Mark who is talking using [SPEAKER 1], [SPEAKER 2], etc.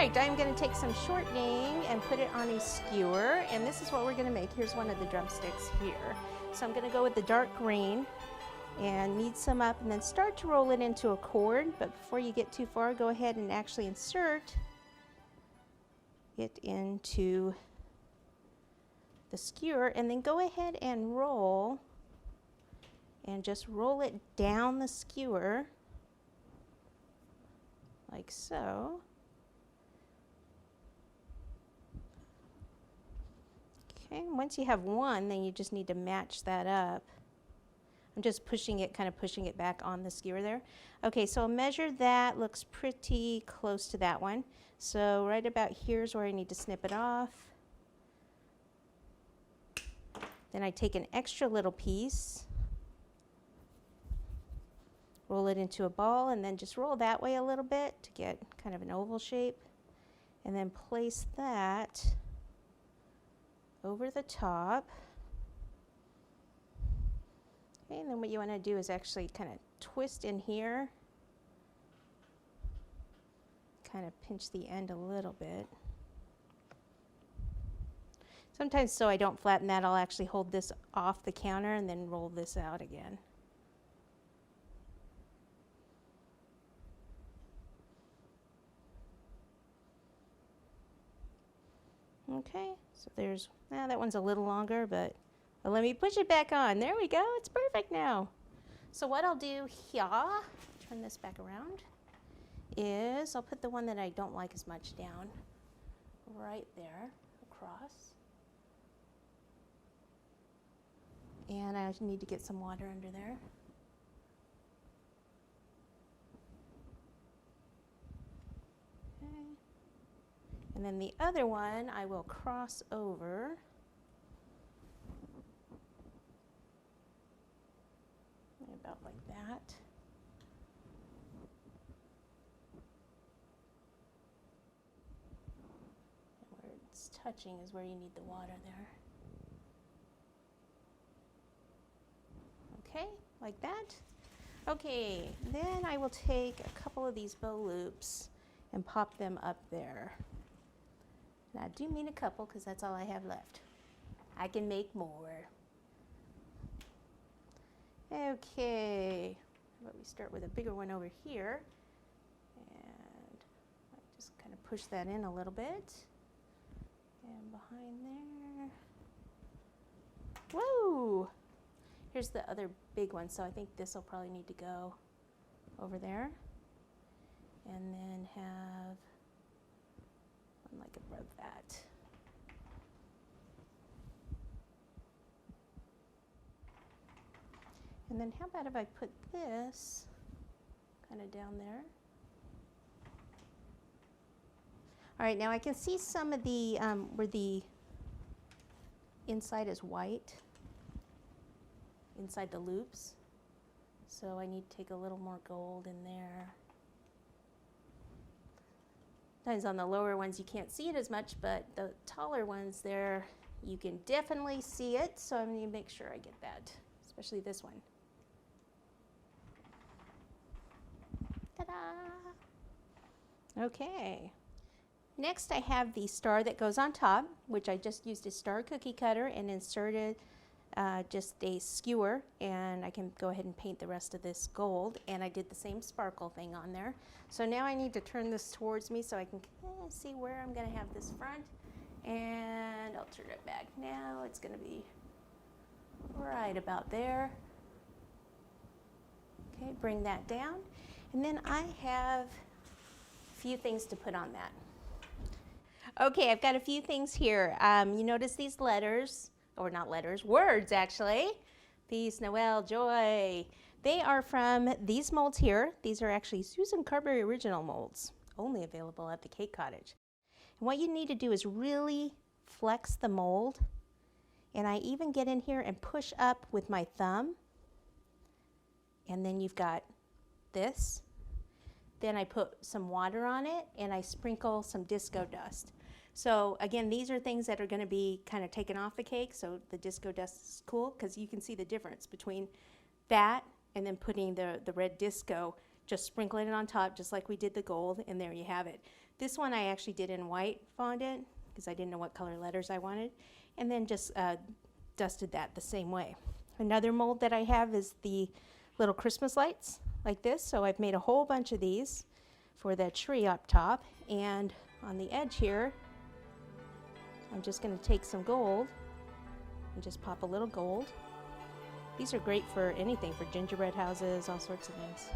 [SPEAKER 1] right, I'm going to take some shortening and put it on a skewer, and this is what we're going to make. Here's one of the drumsticks here. So I'm going to go with the dark green and knead some up and then start to roll it into a cord, but before you get too far, go ahead and actually insert it into the skewer and then go ahead and roll and just roll it down the skewer like so. Okay, once you have one, then you just need to match that up. I'm just pushing it, kind of pushing it back on the skewer there. Okay, so I'll measure that, looks pretty close to that one. So right about here's where I need to snip it off. Then I take an extra little piece, roll it into a ball, and then just roll that way a little bit to get kind of an oval shape. And then place that over the top. Okay, and then what you want to do is actually kind of twist in here, kind of pinch the end a little bit. Sometimes so I don't flatten that, I'll actually hold this off the counter and then roll this out again. Okay, so there's, that one's a little longer, but let me push it back on. There we go, it's perfect now. So what I'll do here, turn this back around, is I'll put the one that I don't like as much down right there across. And I need to get some water under there. Okay. And then the other one I will cross over. About like that. And where it's touching is where you need the water there. Okay, like that. Okay, then I will take a couple of these bow loops and pop them up there. And I do mean a couple because that's all I have left. I can make more. Okay, how about we start with a bigger one over here, and I just kind of push that in a little bit, and behind there, whoa, here's the other big one, so I think this will probably need to go over there, and then have one like above that. And then how about if I put this kind of down there? All right, now I can see some of the, where the inside is white, inside the loops. So I need to take a little more gold in there. Sometimes on the lower ones you can't see it as much, but the taller ones there, you can definitely see it. So I'm going to make sure I get that, especially this one. Ta-da! Okay. Next I have the star that goes on top, which I just used a star cookie cutter and inserted just a skewer, and I can go ahead and paint the rest of this gold, and I did the same sparkle thing on there. So now I need to turn this towards me so I can see where I'm going to have this front, and I'll turn it back now. It's going to be right about there. Okay, bring that down. And then I have a few things to put on that. Okay, I've got a few things here. You notice these letters, or not letters, words actually. Peace, Noel, joy. They are from these molds here. These are actually Susan Carberry original molds, only available at the Cake Cottage. And what you need to do is really flex the mold. And I even get in here and push up with my thumb. And then you've got this. Then I put some water on it and I sprinkle some disco dust. So again, these are things that are going to be kind of taken off the cake, so the disco dust is cool because you can see the difference between that and then putting the red disco just sprinkling it on top just like we did the gold, and there you have it. This one I actually did in white fondant because I didn't know what color letters I wanted, and then just dusted that the same way. Another mold that I have is the little Christmas lights like this, so I've made a whole bunch of these for the tree up top, and on the edge here I'm just going to take some gold and just pop a little gold. These are great for anything, for gingerbread houses, all sorts of things.